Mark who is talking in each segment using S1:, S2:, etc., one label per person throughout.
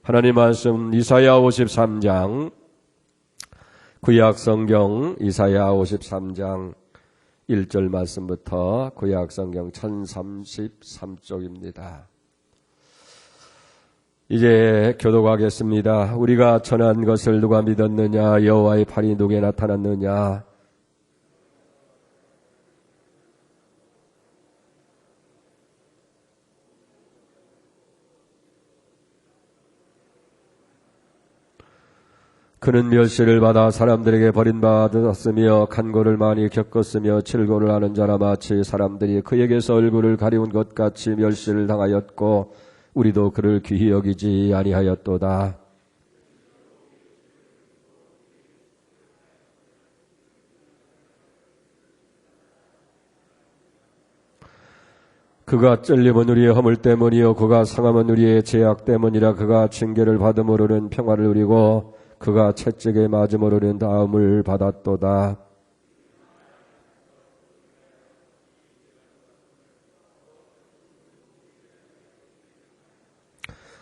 S1: 하나님 말씀 이사야 53장, 구약성경 이사야 53장 1절 말씀부터 구약성경 1033쪽입니다. 이제 교독하겠습니다. 우리가 전한 것을 누가 믿었느냐? 여호와의 팔이 누구에 나타났느냐? 그는 멸시를 받아 사람들에게 버림받았으며 간고를 많이 겪었으며 질고를 하는 자라 마치 사람들이 그에게서 얼굴을 가리운 것 같이 멸시를 당하였고 우리도 그를 귀히 여기지 아니하였도다. 그가 찔림은 우리의 허물 때문이요 그가 상함은 우리의 죄악 때문이라. 그가 징계를 받음으로는 평화를 누리고 그가 채찍에 맞음으로는 다음을 받았도다.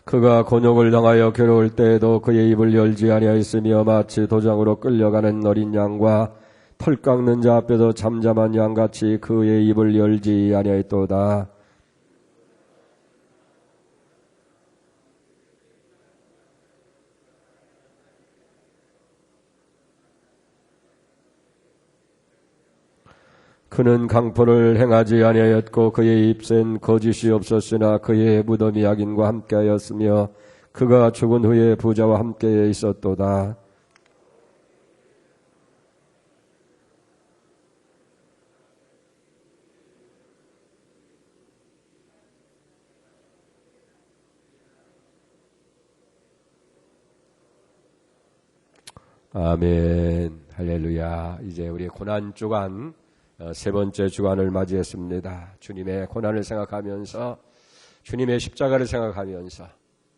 S1: 그가 곤욕을 당하여 괴로울 때에도 그의 입을 열지 아니하였으며 마치 도장으로 끌려가는 어린 양과 털 깎는 자 앞에서 잠잠한 양같이 그의 입을 열지 아니하였도다. 그는 강포를 행하지 아니하였고 그의 입엔 거짓이 없었으나 그의 무덤이 악인과 함께하였으며 그가 죽은 후에 부자와 함께 있었도다. 아멘. 할렐루야. 이제 우리 고난주간 세 번째 주간을 맞이했습니다. 주님의 고난을 생각하면서 주님의 십자가를 생각하면서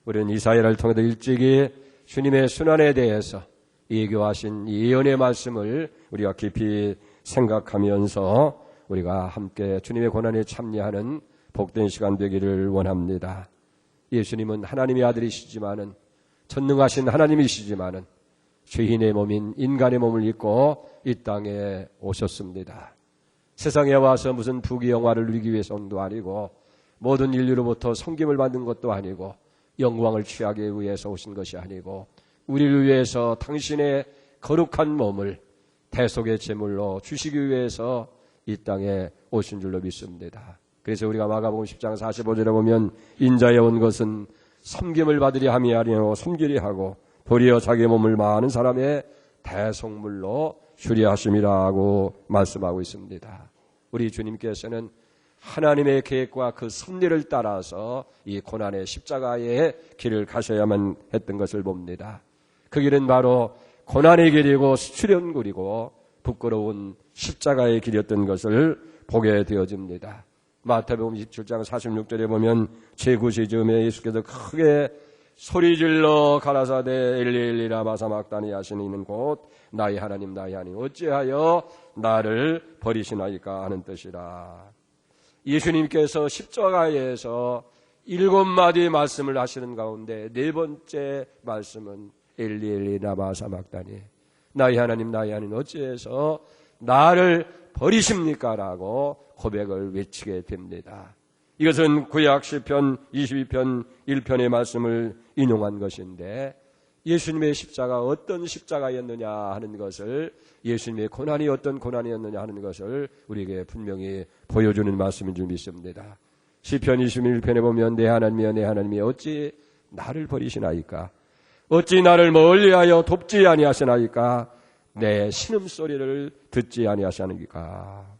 S1: 우리는 이사야를 통해서 일찍이 주님의 순환에 대해서 예교하신 예언의 말씀을 우리가 깊이 생각하면서 우리가 함께 주님의 고난에 참여하는 복된 시간 되기를 원합니다. 예수님은 하나님의 아들이시지만은 전능하신 하나님이시지만은 죄인의 몸인 인간의 몸을 입고 이 땅에 오셨습니다. 세상에 와서 무슨 부귀영화를 누리기 위해서도 아니고 모든 인류로부터 섬김을 받는 것도 아니고 영광을 취하기 위해서 오신 것이 아니고 우리를 위해서 당신의 거룩한 몸을 대속의 제물로 주시기 위해서 이 땅에 오신 줄로 믿습니다. 그래서 우리가 마가복음 10장 45절에 보면 인자에 온 것은 섬김을 받으려 함이 아니요 섬기려 하고 도리어 자기 몸을 많은 사람의 대속물로 수리하심이라고 말씀하고 있습니다. 우리 주님께서는 하나님의 계획과 그 섭리를 따라서 이 고난의 십자가의 길을 가셔야만 했던 것을 봅니다. 그 길은 바로 고난의 길이고 수련굴이고 부끄러운 십자가의 길이었던 것을 보게 되어집니다. 마태복음 27장 46절에 보면 제9시 즈음에 예수께서 크게 소리질러 가라사대 엘리 엘리 라마 사박다니 하시는 곳 나의 하나님 나의 하나님 어찌하여 나를 버리시나이까 하는 뜻이라. 예수님께서 십자가에서 7마디 말씀을 하시는 가운데 네 번째 말씀은 엘리 엘리 라마 사박다니 나의 하나님 나의 하나님 어찌해서 나를 버리십니까? 라고 고백을 외치게 됩니다. 이것은 구약 시편 22편 1편의 말씀을 인용한 것인데 예수님의 십자가 어떤 십자가였느냐 하는 것을 예수님의 고난이 어떤 고난이었느냐 하는 것을 우리에게 분명히 보여주는 말씀인 줄 믿습니다. 시편 21편에 보면 내 하나님이여 내 하나님이 어찌 나를 버리시나이까 어찌 나를 멀리하여 돕지 아니하시나이까 내 신음소리를 듣지 아니하시나이까.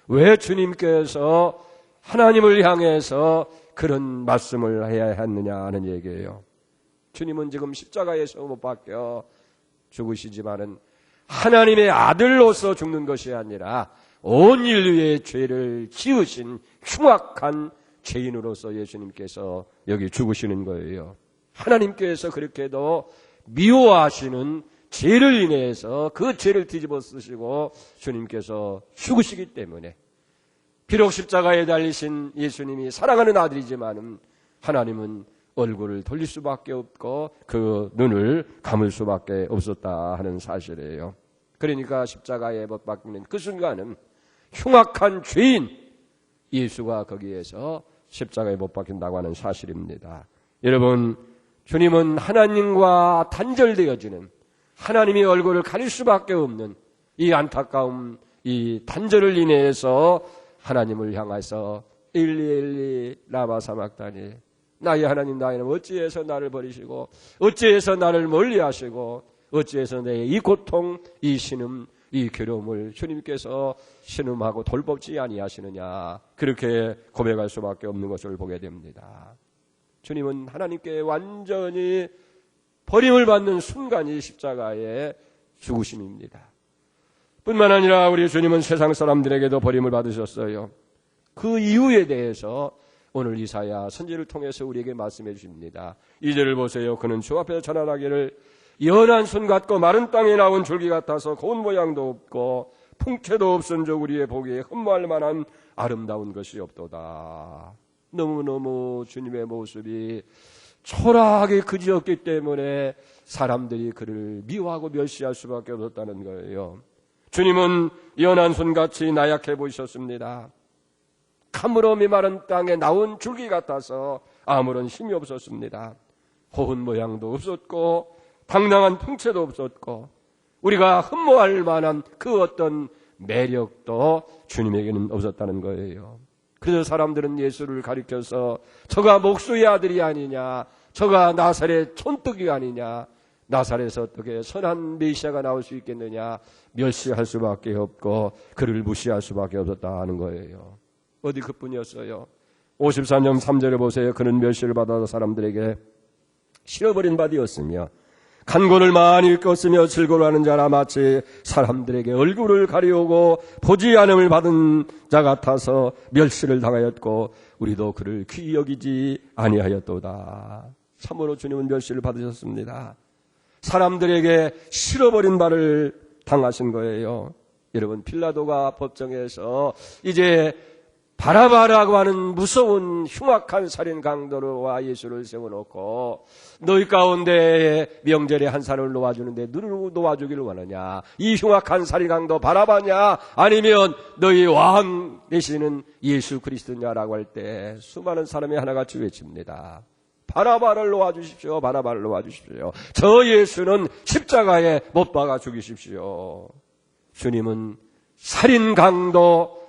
S1: 왜 주님께서 하나님을 향해서 그런 말씀을 해야 했느냐 하는 얘기예요. 주님은 지금 십자가에서 못 박혀 죽으시지만은 하나님의 아들로서 죽는 것이 아니라 온 인류의 죄를 지으신 흉악한 죄인으로서 예수님께서 여기 죽으시는 거예요. 하나님께서 그렇게도 미워하시는 죄를 인해서 그 죄를 뒤집어 쓰시고 주님께서 죽으시기 때문에 비록 십자가에 달리신 예수님이 사랑하는 아들이지만은 하나님은 얼굴을 돌릴 수밖에 없고 그 눈을 감을 수밖에 없었다 하는 사실이에요. 그러니까 십자가에 못 박히는 그 순간은 흉악한 죄인 예수가 거기에서 십자가에 못 박힌다고 하는 사실입니다. 여러분, 주님은 하나님과 단절되어지는, 하나님의 얼굴을 가릴 수밖에 없는 이 안타까움, 이 단절을 인해서 하나님을 향해서 엘리 라마 사막다니, 나의 하나님 나의 하나님 어찌해서 나를 버리시고 어찌해서 나를 멀리하시고 어찌해서 내 이 고통, 이 신음, 이 괴로움을 주님께서 신음하고 돌보지 아니하시느냐, 그렇게 고백할 수밖에 없는 것을 보게 됩니다. 주님은 하나님께 완전히 버림을 받는 순간이 십자가의 죽으심입니다. 뿐만 아니라 우리 주님은 세상 사람들에게도 버림을 받으셨어요. 그 이유에 대해서 오늘 이사야 선지를 통해서 우리에게 말씀해 주십니다. 2절을 보세요. 그는 주 앞에서 전환하기를 연한 손 같고 마른 땅에 나온 줄기 같아서 고운 모양도 없고 풍채도 없은즉 우리의 보기에 흠모할 만한 아름다운 것이 없도다. 너무너무 주님의 모습이 초라하게 그지었기 때문에 사람들이 그를 미워하고 멸시할 수밖에 없었다는 거예요. 주님은 연한 손같이 나약해 보이셨습니다. 가물어 메마른 땅에 나온 줄기 같아서 아무런 힘이 없었습니다. 고운 모양도 없었고 당당한 풍채도 없었고 우리가 흠모할 만한 그 어떤 매력도 주님에게는 없었다는 거예요. 그래서 사람들은 예수를 가리켜서 저가 목수의 아들이 아니냐, 저가 나사렛 촌뜨기 아니냐, 나사렛에서 어떻게 선한 메시아가 나올 수 있겠느냐 멸시할 수밖에 없고 그를 무시할 수밖에 없었다 하는 거예요. 어디 그뿐이었어요. 53장 3절에 보세요. 그는 멸시를 받아서 사람들에게 실어버린 바 되었으며 간곤을 많이 읽었으며 즐거워하는 자라 마치 사람들에게 얼굴을 가리우고 보지 않음을 받은 자 같아서 멸시를 당하였고 우리도 그를 귀히 여기지 아니하였도다. 참으로 주님은 멸시를 받으셨습니다. 사람들에게 실어버린 바를 당하신 거예요. 여러분, 빌라도가 법정에서 이제 바라바라고 하는 무서운 흉악한 살인 강도로와 예수를 세워놓고 너희 가운데 명절에 한 사람을 놓아주는데 누구를 놓아주기를 원하냐, 이 흉악한 살인 강도 바라바냐 아니면 너희 왕 되시는 예수 그리스도냐라고 할 때 수많은 사람이 하나같이 외칩니다. 바라바를 놓아주십시오. 바라바를 놓아주십시오. 저 예수는 십자가에 못 박아 죽이십시오. 주님은 살인 강도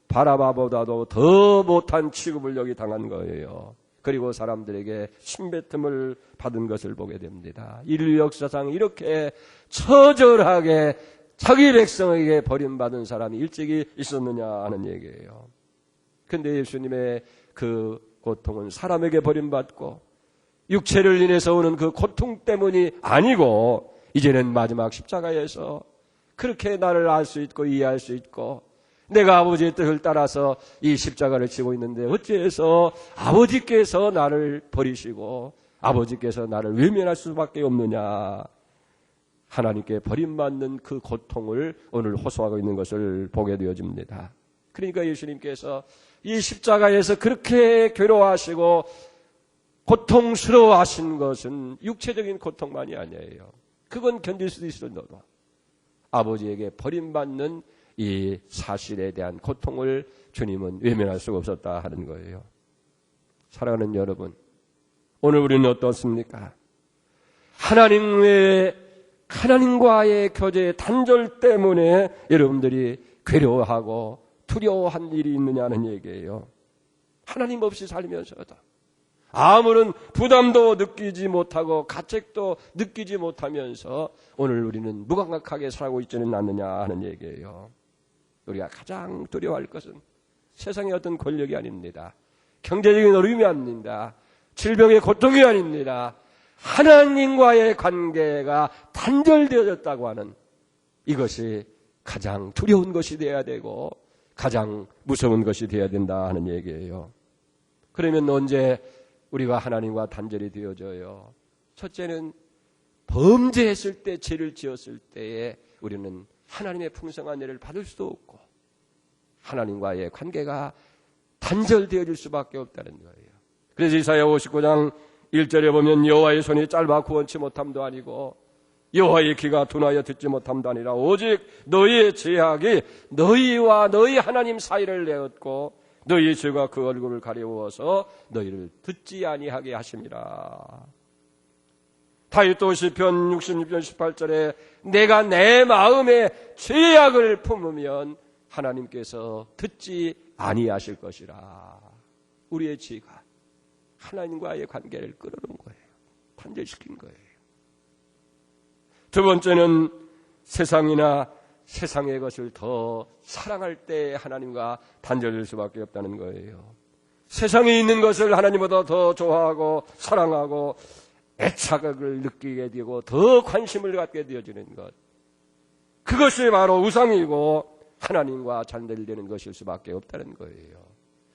S1: 바라바보다도 더 못한 취급을 여기 당한 거예요. 그리고 사람들에게 침뱉음을 받은 것을 보게 됩니다. 인류 역사상 이렇게 처절하게 자기 백성에게 버림받은 사람이 일찍이 있었느냐 하는 얘기예요. 그런데 예수님의 그 고통은 사람에게 버림받고 육체를 인해서 오는 그 고통 때문이 아니고 이제는 마지막 십자가에서 그렇게 나를 알 수 있고 이해할 수 있고 내가 아버지의 뜻을 따라서 이 십자가를 지고 있는데 어찌해서 아버지께서 나를 버리시고 아버지께서 나를 외면할 수밖에 없느냐, 하나님께 버림받는 그 고통을 오늘 호소하고 있는 것을 보게 되어집니다. 그러니까 예수님께서 이 십자가에서 그렇게 괴로워하시고 고통스러워하신 것은 육체적인 고통만이 아니에요. 그건 견딜 수도 있어도 아버지에게 버림받는 이 사실에 대한 고통을 주님은 외면할 수가 없었다 하는 거예요. 사랑하는 여러분, 오늘 우리는 어떻습니까? 하나님과의 교제의 단절 때문에 여러분들이 괴로워하고 두려워한 일이 있느냐는 얘기예요. 하나님 없이 살면서도 아무런 부담도 느끼지 못하고 가책도 느끼지 못하면서 오늘 우리는 무감각하게 살고 있지는 않느냐 하는 얘기예요. 우리가 가장 두려워할 것은 세상의 어떤 권력이 아닙니다. 경제적인 어려움이 아닙니다. 질병의 고통이 아닙니다. 하나님과의 관계가 단절되어졌다고 하는 이것이 가장 두려운 것이 되어야 되고 가장 무서운 것이 되어야 된다 하는 얘기예요. 그러면 언제 우리가 하나님과 단절이 되어져요? 첫째는 범죄했을 때, 죄를 지었을 때에 우리는 하나님의 풍성한 은혜를 받을 수도 없고 하나님과의 관계가 단절되어질 수밖에 없다는 거예요. 그래서 이사야 59장 1절에 보면 여호와의 손이 짧아 구원치 못함도 아니고 여호와의 귀가 둔하여 듣지 못함도 아니라 오직 너희의 죄악이 너희와 너희 하나님 사이를 내었고 너희의 죄가 그 얼굴을 가려워서 너희를 듣지 아니하게 하심이라. 다윗도 시편 66편 18절에 내가 내 마음에 죄악을 품으면 하나님께서 듣지 아니하실 것이라. 우리의 죄가 하나님과의 관계를 끌어놓은 거예요. 단절시킨 거예요. 두 번째는 세상이나 세상의 것을 더 사랑할 때 하나님과 단절될 수밖에 없다는 거예요. 세상에 있는 것을 하나님보다 더 좋아하고 사랑하고 애착을 느끼게 되고 더 관심을 갖게 되어지는 것, 그것이 바로 우상이고 하나님과 단절되는 것일 수밖에 없다는 거예요.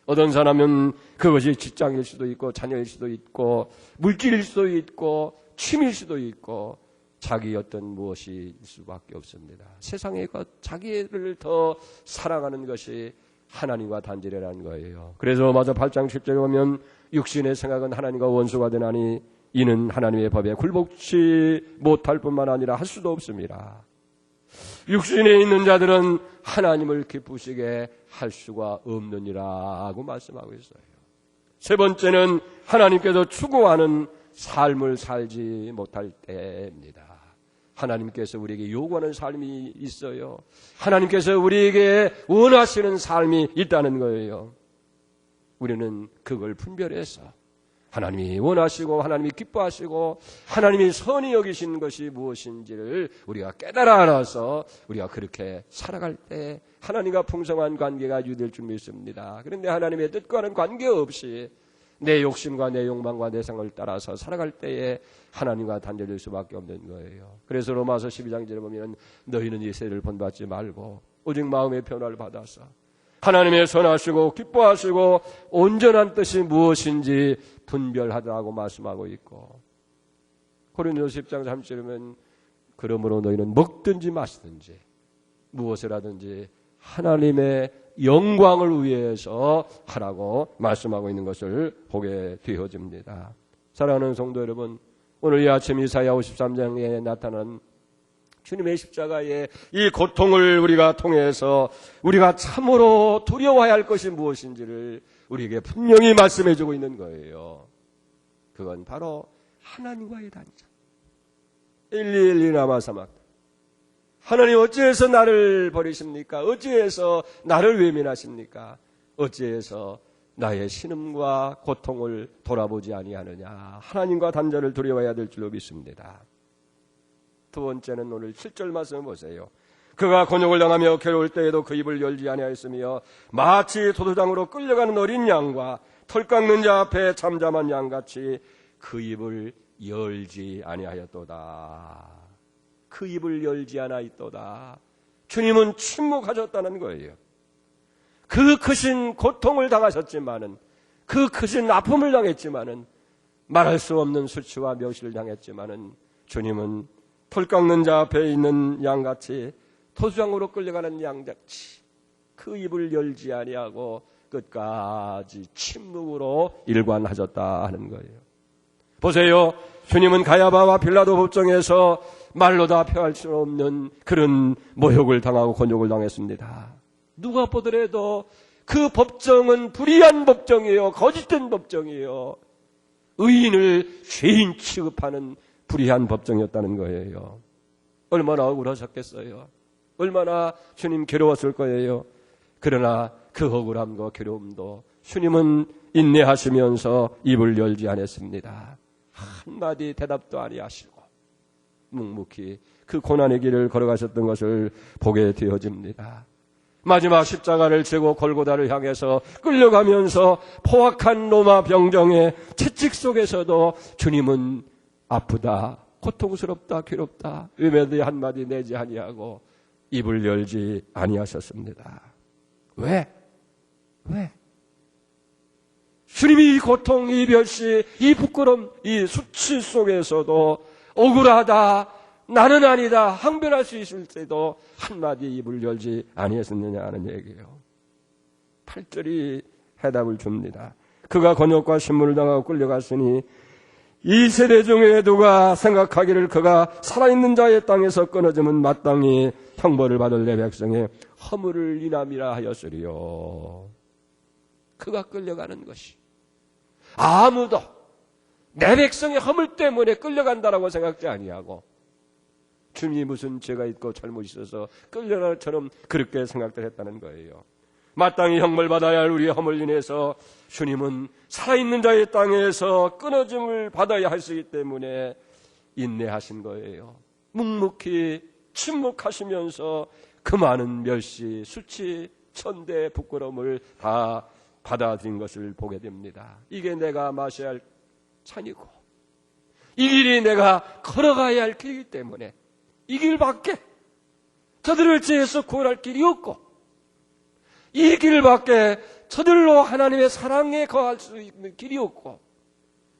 S1: 어떤 사람은 그것이 직장일 수도 있고 자녀일 수도 있고 물질일 수도 있고 취미일 수도 있고 자기 어떤 무엇일 수밖에 없습니다. 세상의 것, 자기를 더 사랑하는 것이 하나님과 단절이라는 거예요. 그래서 마저 8장 10절에 보면 육신의 생각은 하나님과 원수가 되나니 이는 하나님의 법에 굴복치 못할 뿐만 아니라 할 수도 없습니다. 육신에 있는 자들은 하나님을 기쁘시게 할 수가 없느니라고 말씀하고 있어요. 세 번째는 하나님께서 추구하는 삶을 살지 못할 때입니다. 하나님께서 우리에게 요구하는 삶이 있어요. 하나님께서 우리에게 원하시는 삶이 있다는 거예요. 우리는 그걸 분별해서 하나님이 원하시고 하나님이 기뻐하시고 하나님이 선히 여기신 것이 무엇인지를 우리가 깨달아 알아서 우리가 그렇게 살아갈 때 하나님과 풍성한 관계가 유지될 줄 믿습니다. 그런데 하나님의 뜻과는 관계없이 내 욕심과 내 욕망과 내 생각을 따라서 살아갈 때에 하나님과 단절될 수밖에 없는 거예요. 그래서 로마서 12장절에 보면 너희는 이 세를 본받지 말고 오직 마음의 변화를 받아서 하나님의 선하시고 기뻐하시고 온전한 뜻이 무엇인지 분별하라고 말씀하고 있고, 고린도서 10장 30절에 보면 그러므로 너희는 먹든지 마시든지 무엇을 하든지 하나님의 영광을 위해서 하라고 말씀하고 있는 것을 보게 되어집니다. 사랑하는 성도 여러분, 오늘 이 아침 이사야 53장에 나타난 주님의 십자가의 이 고통을 우리가 통해서 우리가 참으로 두려워해야 할 것이 무엇인지를 우리에게 분명히 말씀해 주고 있는 거예요. 그건 바로 하나님과의 단절. 엘리 라마 사막타. 하나님 어찌해서 나를 버리십니까? 어찌해서 나를 외면하십니까? 어찌해서 나의 신음과 고통을 돌아보지 아니하느냐. 하나님과 단절을 두려워해야 될 줄로 믿습니다. 두 번째는 오늘 7절 말씀을 보세요. 그가 곤욕을 당하며 괴로울 때에도 그 입을 열지 아니하였으며 마치 도두장으로 끌려가는 어린 양과 털 깎는 자 앞에 잠잠한 양같이 그 입을 열지 아니하였도다. 그 입을 열지 않아있도다. 주님은 침묵하셨다는 거예요. 그 크신 고통을 당하셨지만은, 그 크신 아픔을 당했지만은, 말할 수 없는 수치와 멸시를 당했지만은 주님은 털 깎는 자 앞에 있는 양같이 도수장으로 끌려가는 양같이 그 입을 열지 아니하고 끝까지 침묵으로 일관하셨다 하는 거예요. 보세요. 주님은 가야바와 빌라도 법정에서 말로 다 표할 수 없는 그런 모욕을 당하고 곤욕을 당했습니다. 누가 보더라도 그 법정은 불의한 법정이에요. 거짓된 법정이에요. 의인을 죄인 취급하는 불의한 법정이었다는 거예요. 얼마나 억울하셨겠어요. 얼마나 주님 괴로웠을 거예요. 그러나 그 억울함과 괴로움도 주님은 인내하시면서 입을 열지 않았습니다. 한마디 대답도 아니하시고 묵묵히 그 고난의 길을 걸어가셨던 것을 보게 되어집니다. 마지막 십자가를 지고 골고다를 향해서 끌려가면서 포악한 로마 병정의 채찍 속에서도 주님은 아프다, 고통스럽다, 괴롭다, 외면의 한마디 내지 아니하고 입을 열지 아니하셨습니다. 왜? 주님이 이 고통, 이 멸시, 이 부끄럼, 이 수치 속에서도 억울하다, 나는 아니다, 항변할 수 있을 때도 한마디 입을 열지 아니했느냐 하는 얘기예요. 8절이 해답을 줍니다. 그가 곤욕과 신문을 당하고 끌려갔으니 이 세대 중에 누가 생각하기를 그가 살아있는 자의 땅에서 끊어지면 마땅히 형벌을 받을 내 백성의 허물을 인함이라 하였으리요. 그가 끌려가는 것이 아무도 내 백성의 허물 때문에 끌려간다라고 생각지 아니하고 주님이 무슨 죄가 있고 잘못이 있어서 끌려가는 것처럼 그렇게 생각들 했다는 거예요. 마땅히 형벌받아야 할 우리의 허물 인해서 주님은 살아있는 자의 땅에서 끊어짐을 받아야 할 수 있기 때문에 인내하신 거예요. 묵묵히 침묵하시면서 그 많은 멸시, 수치, 천대, 부끄러움을 다 받아들인 것을 보게 됩니다. 이게 내가 마셔야 할 찬이고 이 길이 내가 걸어가야 할 길이기 때문에 이 길밖에 저들을 죄에서 구원할 길이 없고 이 길밖에 저들로 하나님의 사랑에 거할 수 있는 길이 없고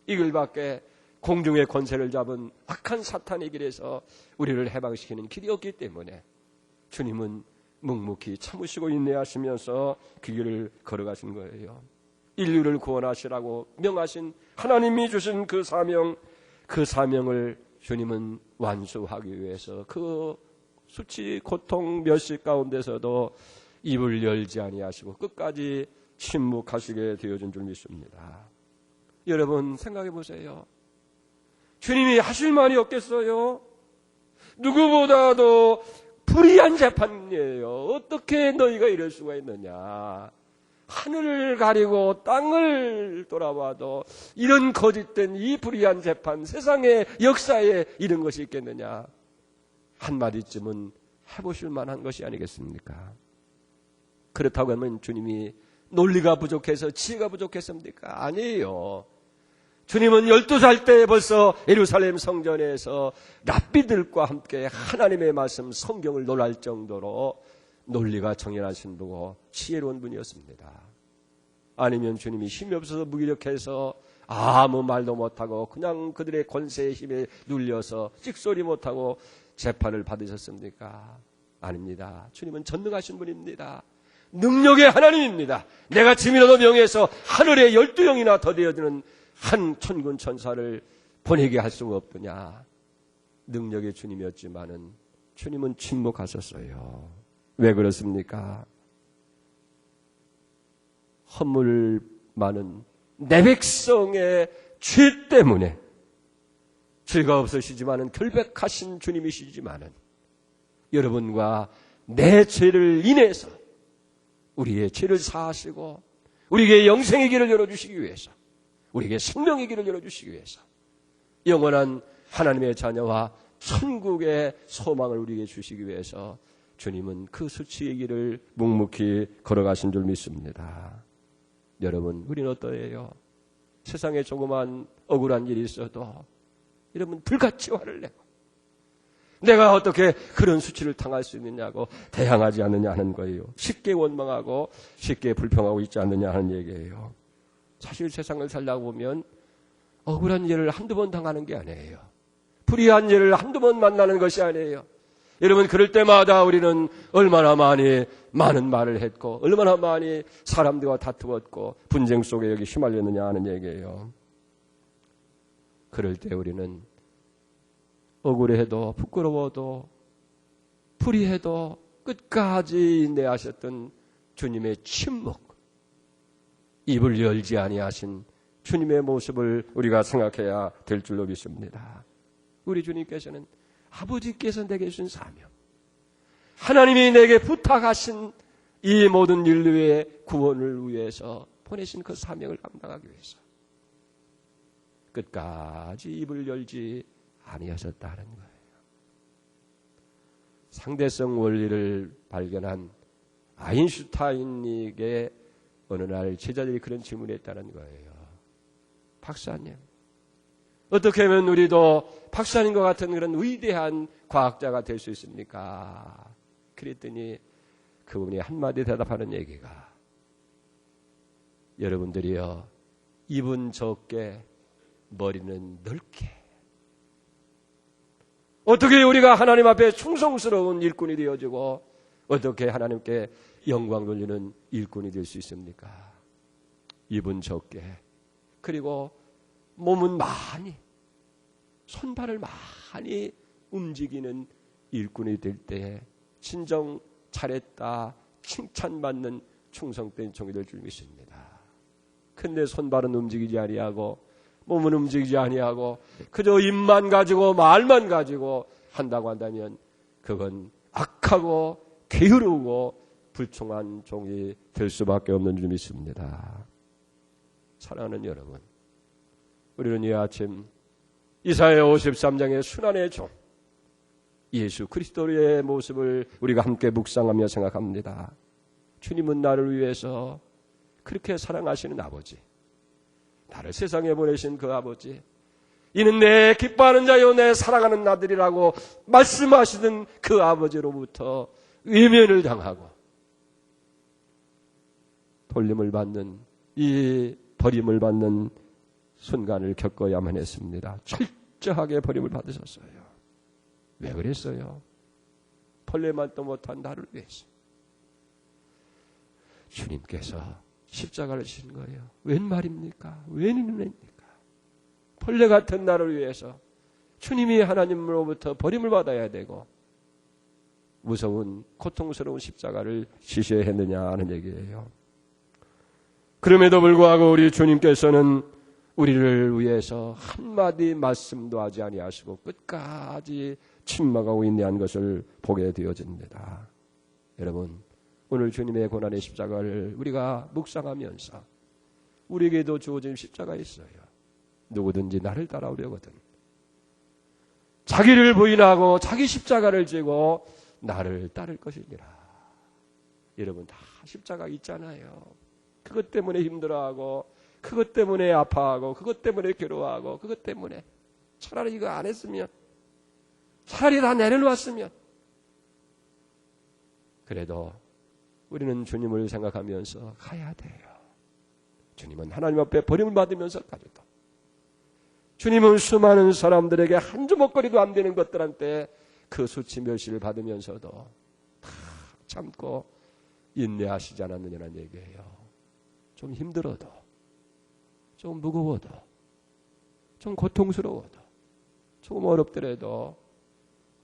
S1: 이 길밖에 공중의 권세를 잡은 악한 사탄의 길에서 우리를 해방시키는 길이 없기 때문에 주님은 묵묵히 참으시고 인내하시면서 그 길을 걸어가신 거예요. 인류를 구원하시라고 명하신 하나님이 주신 그 사명을 주님은 완수하기 위해서 그 수치, 고통, 멸시 가운데서도 입을 열지 아니하시고 끝까지 침묵하시게 되어진 줄 믿습니다. 여러분 생각해 보세요. 주님이 하실 말이 없겠어요? 누구보다도 불의한 재판이에요. 어떻게 너희가 이럴 수가 있느냐. 하늘을 가리고 땅을 돌아봐도 이런 거짓된 이 불의한 재판, 세상의 역사에 이런 것이 있겠느냐. 한마디쯤은 해보실 만한 것이 아니겠습니까? 그렇다고 하면 주님이 논리가 부족해서 지혜가 부족했습니까? 아니에요. 주님은 12살 때 벌써 예루살렘 성전에서 랍비들과 함께 하나님의 말씀 성경을 논할 정도로 논리가 정연하신 분이고 지혜로운 분이었습니다. 아니면 주님이 힘이 없어서 무기력해서 아무 말도 못하고 그냥 그들의 권세의 힘에 눌려서 찍소리 못하고 재판을 받으셨습니까? 아닙니다. 주님은 전능하신 분입니다. 능력의 하나님입니다. 내가 짐이라도 명해서 하늘에 12영이나 더 되어지는 한 천군 천사를 보내게 할 수가 없더냐. 능력의 주님이었지만은 주님은 침묵하셨어요. 왜 그렇습니까? 허물 많은 내 백성의 죄 때문에 죄가 없으시지만은 결백하신 주님이시지만은 여러분과 내 죄를 인해서 우리의 죄를 사하시고 우리에게 영생의 길을 열어주시기 위해서 우리에게 생명의 길을 열어주시기 위해서 영원한 하나님의 자녀와 천국의 소망을 우리에게 주시기 위해서 주님은 그 수치의 길을 묵묵히 걸어가신 줄 믿습니다. 여러분, 우리는 어떠해요? 세상에 조그만 억울한 일이 있어도 여러분 불같이 화를 내고 내가 어떻게 그런 수치를 당할 수 있느냐고 대항하지 않느냐 하는 거예요. 쉽게 원망하고 쉽게 불평하고 있지 않느냐 하는 얘기예요. 사실 세상을 살다 보면 억울한 일을 한두 번 당하는 게 아니에요. 불의한 일을 한두 번 만나는 것이 아니에요. 여러분, 그럴 때마다 우리는 얼마나 많은 말을 했고 얼마나 많이 사람들과 다투었고 분쟁 속에 여기 휘말렸느냐 하는 얘기예요. 그럴 때 우리는 억울해도 부끄러워도 불의해도 끝까지 인내하셨던 주님의 침묵, 입을 열지 아니하신 주님의 모습을 우리가 생각해야 될 줄로 믿습니다. 우리 주님께서는 아버지께서 내게 주신 사명, 하나님이 내게 부탁하신 이 모든 인류의 구원을 위해서 보내신 그 사명을 감당하기 위해서 끝까지 입을 열지 아니하셨다는 거예요. 상대성 원리를 발견한 아인슈타인에게 어느 날 제자들이 그런 질문을 했다는 거예요. 박사님, 어떻게 하면 우리도 박사님과 같은 그런 위대한 과학자가 될 수 있습니까? 그랬더니 그분이 한마디 대답하는 얘기가, 여러분들이요, 입은 적게 머리는 넓게. 어떻게 우리가 하나님 앞에 충성스러운 일꾼이 되어지고 어떻게 하나님께 영광 돌리는 일꾼이 될 수 있습니까? 입은 적게, 그리고 몸은 많이, 손발을 많이 움직이는 일꾼이 될 때 진정 잘했다 칭찬받는 충성된 종이 될 줄 믿습니다. 근데 손발은 움직이지 아니하고 몸은 움직이지 아니하고 그저 입만 가지고 말만 가지고 한다고 한다면 그건 악하고 게으르고 불충한 종이 될 수밖에 없는 줄 믿습니다. 사랑하는 여러분, 우리는 이 아침 이사야 53장의 순환의 종 예수 그리스도의 모습을 우리가 함께 묵상하며 생각합니다. 주님은 나를 위해서 그렇게 사랑하시는 아버지, 나를 세상에 보내신 그 아버지, 이는 내 기뻐하는 자요 내 사랑하는 아들이라고 말씀하시던 그 아버지로부터 외면을 당하고 돌림을 받는 이 버림을 받는 순간을 겪어야만 했습니다. 철저하게 버림을 받으셨어요. 왜 그랬어요? 벌레만도 못한 나를 위해서. 주님께서 십자가를 지신 거예요. 웬 말입니까? 웬 은혜입니까? 벌레 같은 나를 위해서 주님이 하나님으로부터 버림을 받아야 되고 무서운 고통스러운 십자가를 지셔야 했느냐 하는 얘기예요. 그럼에도 불구하고 우리 주님께서는 우리를 위해서 한마디 말씀도 하지 아니하시고 끝까지 침묵하고 인내한 것을 보게 되어집니다. 여러분, 오늘 주님의 고난의 십자가를 우리가 묵상하면서 우리에게도 주어진 십자가 있어요. 누구든지 나를 따라오려거든 자기를 부인하고 자기 십자가를 지고 나를 따를 것이니라. 여러분 다 십자가 있잖아요. 그것 때문에 힘들어하고 그것 때문에 아파하고 그것 때문에 괴로워하고 그것 때문에 차라리 이거 안 했으면 차라리 다 내려놓았으면 그래도 우리는 주님을 생각하면서 가야 돼요. 주님은 하나님 앞에 버림을 받으면서까지도 주님은 수많은 사람들에게 한 주먹거리도 안 되는 것들한테 그 수치 멸시를 받으면서도 다 참고 인내하시지 않았느냐는 얘기예요. 좀 힘들어도 좀 무거워도 좀 고통스러워도 조금 어렵더라도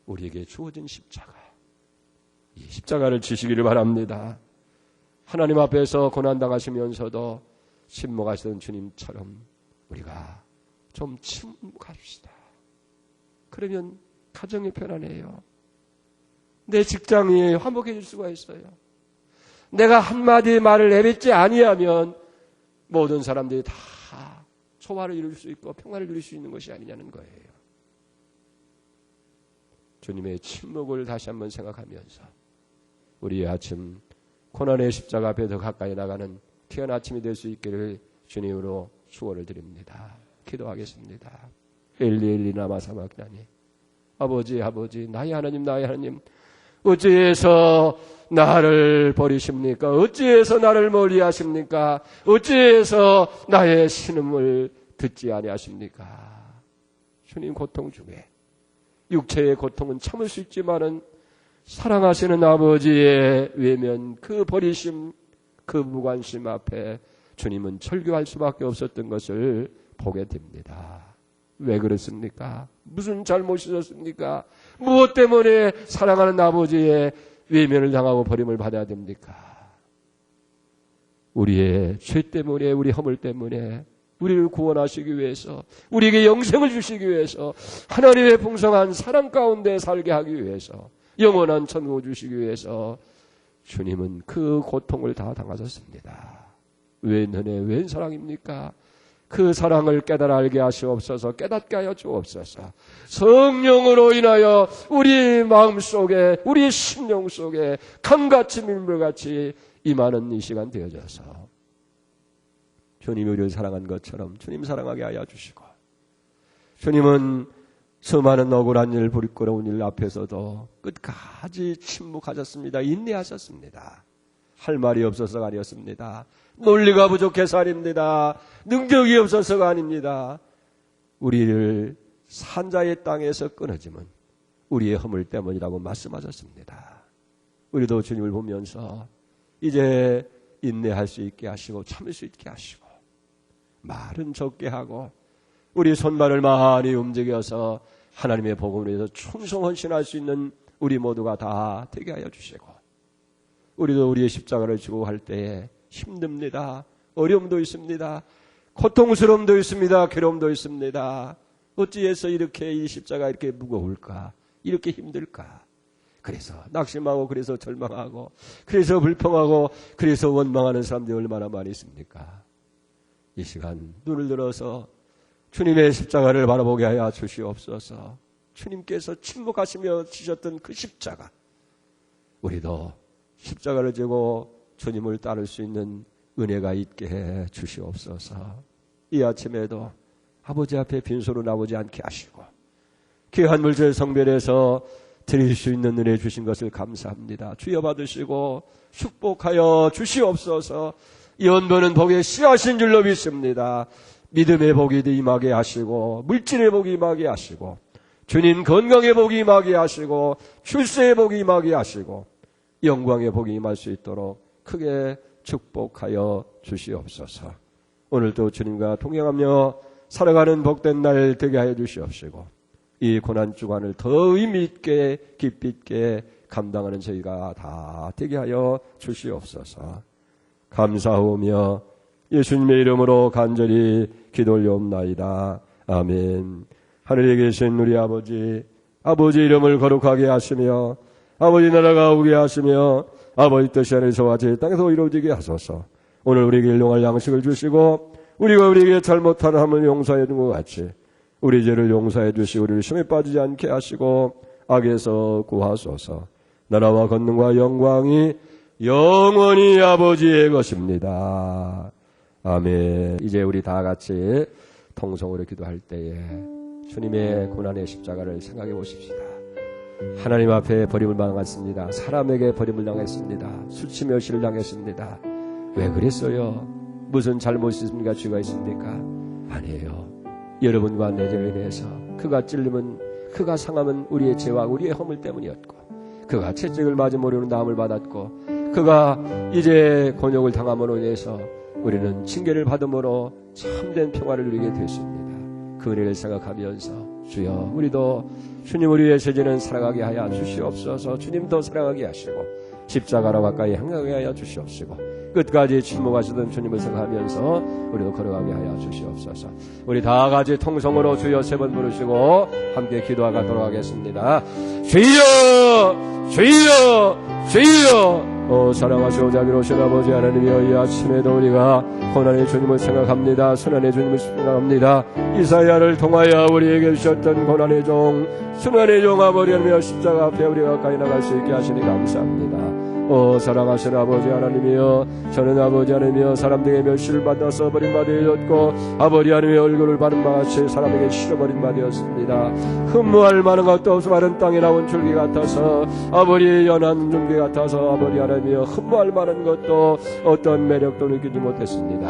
S1: 우리에게 주어진 십자가 이 십자가를 지시기를 바랍니다. 하나님 앞에서 고난당하시면서도 침묵하시던 주님처럼 우리가 좀 침묵합시다. 그러면 가정이 편안해요. 내 직장이 화목해질 수가 있어요. 내가 한마디 말을 내뱉지 아니하면 모든 사람들이 다 소화를 이룰 수 있고 평화를 누릴 수 있는 것이 아니냐는 거예요. 주님의 침묵을 다시 한번 생각하면서 우리의 아침 고난의 십자가 앞에 더 가까이 나가는 귀한 아침이 될 수 있기를 주님으로 축원을 드립니다. 기도하겠습니다. 엘리 라마 사박다니 아버지 나의 하나님 어찌해서 나를 버리십니까? 어찌해서 나를 멀리하십니까? 어찌해서 나의 신음을 듣지 아니하십니까? 주님 고통 중에 육체의 고통은 참을 수 있지만은 사랑하시는 아버지의 외면, 그 버리심, 그 무관심 앞에 주님은 절규할 수밖에 없었던 것을 보게 됩니다. 왜 그렇습니까? 무슨 잘못이셨습니까? 무엇 때문에 사랑하는 아버지의 외면을 당하고 버림을 받아야 됩니까? 우리의 죄 때문에, 우리 허물 때문에 우리를 구원하시기 위해서, 우리에게 영생을 주시기 위해서, 하나님의 풍성한 사랑 가운데 살게 하기 위해서, 영원한 천국을 주시기 위해서 주님은 그 고통을 다 당하셨습니다. 웬 은혜, 웬 사랑입니까? 그 사랑을 깨달아 알게 하시옵소서. 깨닫게 하여 주옵소서. 성령으로 인하여 우리 마음속에, 우리 심령 속에 강같이 밀물같이 임하는 이 시간 되어져서 주님이 우리를 사랑한 것처럼 주님 사랑하게 하여 주시고, 주님은 수많은 억울한 일, 부끄러운 일 앞에서도 끝까지 침묵하셨습니다. 인내하셨습니다. 할 말이 없어서가 아니었습니다. 논리가 부족해서 아닙니다. 능력이 없어서가 아닙니다. 우리를 산자의 땅에서 끊어지면 우리의 허물 때문이라고 말씀하셨습니다. 우리도 주님을 보면서 이제 인내할 수 있게 하시고 참을 수 있게 하시고 말은 적게 하고 우리 손발을 많이 움직여서 하나님의 복음을 위해서 충성 헌신할 수 있는 우리 모두가 다 되게 하여 주시고, 우리도 우리의 십자가를 지고 할 때에 힘듭니다. 어려움도 있습니다. 고통스러움도 있습니다. 괴로움도 있습니다. 어찌해서 이렇게 이 십자가 이렇게 무거울까? 이렇게 힘들까? 그래서 낙심하고, 그래서 절망하고, 그래서 불평하고, 그래서 원망하는 사람들이 얼마나 많이 있습니까? 이 시간 눈을 들어서 주님의 십자가를 바라보게 하여 주시옵소서. 주님께서 침묵하시며 지셨던 그 십자가, 우리도 십자가를 지고 주님을 따를 수 있는 은혜가 있게 해 주시옵소서. 이 아침에도 아버지 앞에 빈손으로 나오지 않게 하시고, 귀한 물질 성별에서 드릴 수 있는 은혜 주신 것을 감사합니다. 주여 받으시고 축복하여 주시옵소서. 연보는 복의 씨앗인 줄로 믿습니다. 믿음의 복이 임하게 하시고, 물질의 복이 임하게 하시고, 주님 건강의 복이 임하게 하시고, 출세의 복이 임하게 하시고, 영광의 복이 임할 수 있도록 크게 축복하여 주시옵소서. 오늘도 주님과 동행하며 살아가는 복된 날 되게 하여 주시옵시고, 이 고난 주간을 더 의미 있게 깊이 있게 감당하는 저희가 다 되게 하여 주시옵소서. 감사하오며 예수님의 이름으로 간절히 기도 올려옵나이다. 아멘. 하늘에 계신 우리 아버지 이름을 거룩하게 하시며 아버지 나라가 오게 하시며 아버지 뜻이 하늘에서와 제 땅에서 이루어지게 하소서. 오늘 우리에게 일용할 양식을 주시고 우리가 우리에게 잘못하는 함을 용서해 준 것 같이 우리 죄를 용서해 주시고 우리를 시험에 빠지지 않게 하시고 악에서 구하소서. 나라와 권능과 영광이 영원히 아버지의 것입니다. 아멘. 이제 우리 다 같이 통성으로 기도할 때에 주님의 고난의 십자가를 생각해 보십시다. 하나님 앞에 버림을 당했습니다. 사람에게 버림을 당했습니다. 수치 멸시를 당했습니다. 왜 그랬어요? 무슨 잘못이 있습니까? 죄가 있습니까? 아니에요. 여러분과 내 죄로 인해서 그가 찔림은, 그가 상함은 우리의 죄와 우리의 허물 때문이었고, 그가 채찍을 맞은 모르는 나음을 받았고, 그가 이제 곤욕을 당함으로 인해서 우리는 징계를 받음으로 참된 평화를 누리게 됐습니다. 그 은혜를 생각하면서 주여, 우리도 주님 우리의 죄지는 사랑하게 하여 주시옵소서. 주님도 사랑하게 하시고 십자가로 가까이 향하게 하여 주시옵시고 끝까지 침묵하시던 주님을 생각하면서 우리도 걸어가게 하여 주시옵소서. 우리 다 같이 통성으로 주여 3번 부르시고 함께 기도하도록 하겠습니다. 주여 주여 주여. 사랑하시고 자비로우신 아버지 하나님이여, 이 아침에도 우리가 고난의 주님을 생각합니다. 순환의 주님을 생각합니다. 이사야를 통하여 우리에게 주셨던 고난의 종, 순환의 종 아버지 하나님이여, 십자가 앞에 우리가 가까이 나갈 수 있게 하시니 감사합니다. 사랑하시는 아버지 하나님이여, 저는 아버지 하나님이여 사람들에게 멸시를 받아서 버림받으셨고 아버지 하나님의 얼굴을 바른 바같이 사람에게 실어버린 바 되었습니다. 흠모할 만한 것도 없어 마른 땅에 나온 줄기 같아서, 아버지의 연한 줄기 같아서 아버지 하나님이여 흠모할 만한 것도 어떤 매력도 느끼지 못했습니다.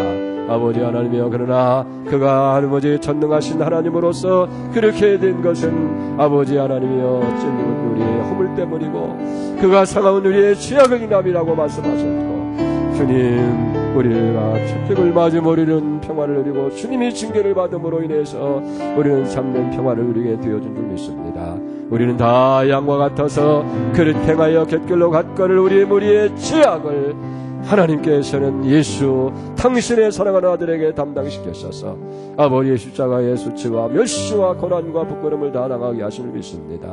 S1: 아버지 하나님이여, 그러나 그가 아버지 전능하신 하나님으로서 그렇게 된 것은 아버지 하나님이여 찔림은 우리의 허물 때문이고 그가 상하온 우리의 죄악을 인함이라고 말씀하셨고, 주님 우리가 채찍을 맞음 우리는 평화를 누리고 주님이 징계를 받음으로 인해서 우리는 참된 평화를 누리게 되어준 줄 믿습니다. 우리는 다 양과 같아서 그릇 행하여 갯길로 갔거늘 우리의 무리의 죄악을 하나님께서는 예수 당신의 사랑하는 아들에게 담당시켰어서 아버지의 십자가의 수치와 멸시와 고난과 부끄러움을 다 당하게 하심을 믿습니다.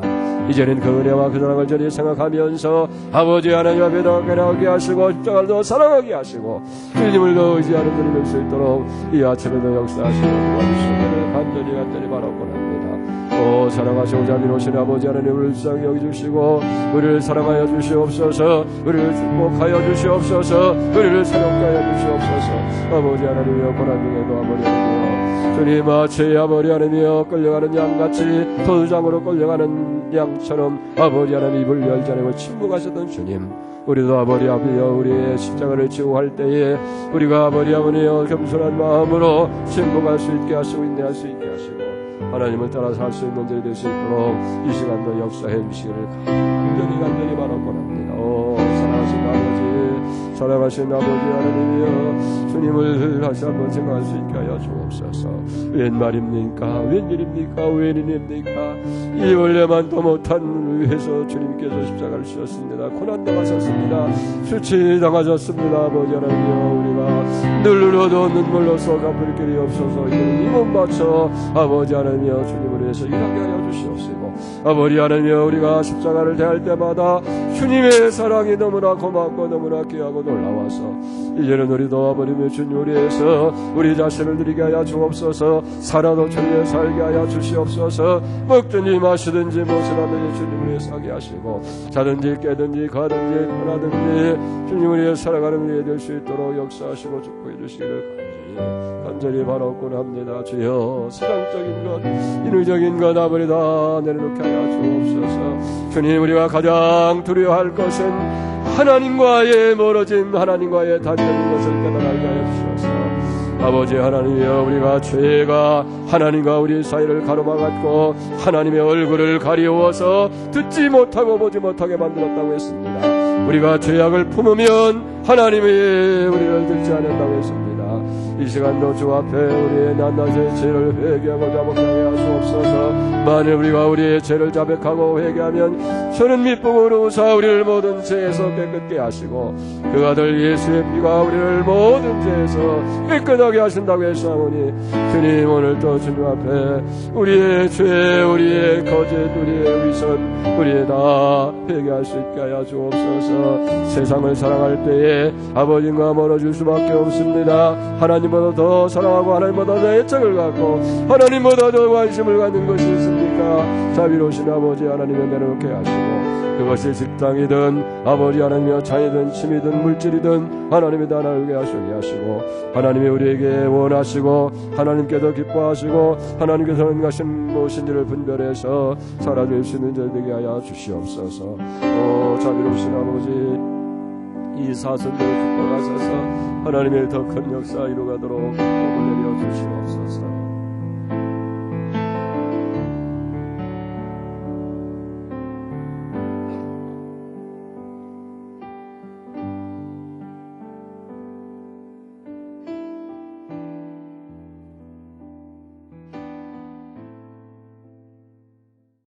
S1: 이제는 그 은혜와 그 사랑을 저리 생각하면서 아버지 하나님 앞에 더 깨닫게 하시고 십자가를 더 사랑하게 하시고 주님을 더 의지하는 분이 될 수 있도록 이 아침에도 역사하시고 도와주시기를 간절히 바라고 합니다. 사랑하시고 자비로우신 아버지 하나님, 우리를 불쌍히 여기주시고 우리를 사랑하여 주시옵소서. 우리를 축복하여 주시옵소서. 우리를 새롭게 하여 주시옵소서. 아버지 하나님이여, 고난 중에도 아버지 하나님이여, 주님 마치 아버지 하나님이여 끌려가는 양같이 도두장으로 끌려가는 양처럼 아버지 하나님 입을 열지 않고 침묵하셨던 주님, 우리도 아버지 앞에여 우리의 십자가를 지고 할 때에 우리가 아버지 아버지여 겸손한 마음으로 침묵할 수 있게 하시고 인내할 수 있게 하시고 하나님을 따라 살 수 있는 자들이 될 수 있도록 이 시간도 역사해 주시기를 간절히 바라고 합니다. 사랑하신 아버지, 살아가신 아버지 하나님이여, 주님을 다시 한번 생각할 수 있게 하여 주옵소서. 웬 말입니까? 웬일입니까? 웬일입니까? 이 원래만 또 못한 일을 위해서 주님께서 십자가를 지셨습니다. 고난당하셨습니다. 수치당하셨습니다. 아버지 하나님이여, 우리가 눈으로도 눈물로서 갚을 길이 없어서 이제는 이 몸 바쳐 아버지 하나님이여 주님을 위해서 일하게 하여 주시옵시고, 아버지 하나님이여, 우리가 십자가를 대할 때마다 주님의 사랑이 너무나 고맙고 너무나 귀하고 놀라워서 이제는 우리도 아버님의 주님을 위해서 우리 자신을 드리게 하여 주옵소서. 살아도 주님을 살게 하여 주시옵소서. 먹든지 마시든지 무엇을 하든지 주님을 위해서 하게 하시고, 자든지 깨든지 가든지 편하든지 주님을 위해 살아가는 우리에 될 수 있도록 역사하시고 축복해 주시기를 간절히 바라옵곤 합니다. 주여, 세상적인 것, 인위적인 것 아버지 다 내려놓게 하여 주옵소서. 주님, 우리가 가장 두려워할 것은 하나님과의 멀어짐, 하나님과의 단절인 것을 깨달게 하여 주옵소서. 아버지 하나님이여, 우리가 죄가 하나님과 우리 사이를 가로막았고 하나님의 얼굴을 가리워서 듣지 못하고 보지 못하게 만들었다고 했습니다. 우리가 죄악을 품으면 하나님이 우리를 듣지 않는다고 했습니다. 이 시간도 주 앞에 우리의 낱낱의 죄를 회개하고 자복하게 하시옵소서. 만일 우리가 우리의 죄를 자백하고 회개하면 저는 밑보고로 우사 우리를 모든 죄에서 깨끗게 하시고 그 아들 예수의 피가 우리를 모든 죄에서 깨끗하게 하신다고 했사오니, 주님, 오늘도 주님 앞에 우리의 죄, 우리의 거짓, 우리의 위선, 우리의 다 회개할 수 있게 하여 주옵소서. 세상을 사랑할 때에 아버지와 멀어질 수밖에 없습니다. 하나님보다 더 사랑하고 하나님보다 더 애착을 갖고 하나님보다 더 관심을 갖는 것이 있습니까? 자비로우신 아버지 하나님을 내려놓게 하시고, 그것이 직장이든 아버지 하나님의 자녀든 취미든 물질이든 하나님이 다 나누게 하시고, 하나님이 우리에게 원하시고 하나님께서 기뻐하시고 하나님께서는 가신 무엇인지를 분별해서 살아줄 수 있는 자 되게 하여 주시옵소서. 자비로우신 아버지, 이 사선들을 축복하셔서 하나님의 더 큰 역사 이루가도록 복을 내려 주시옵소서.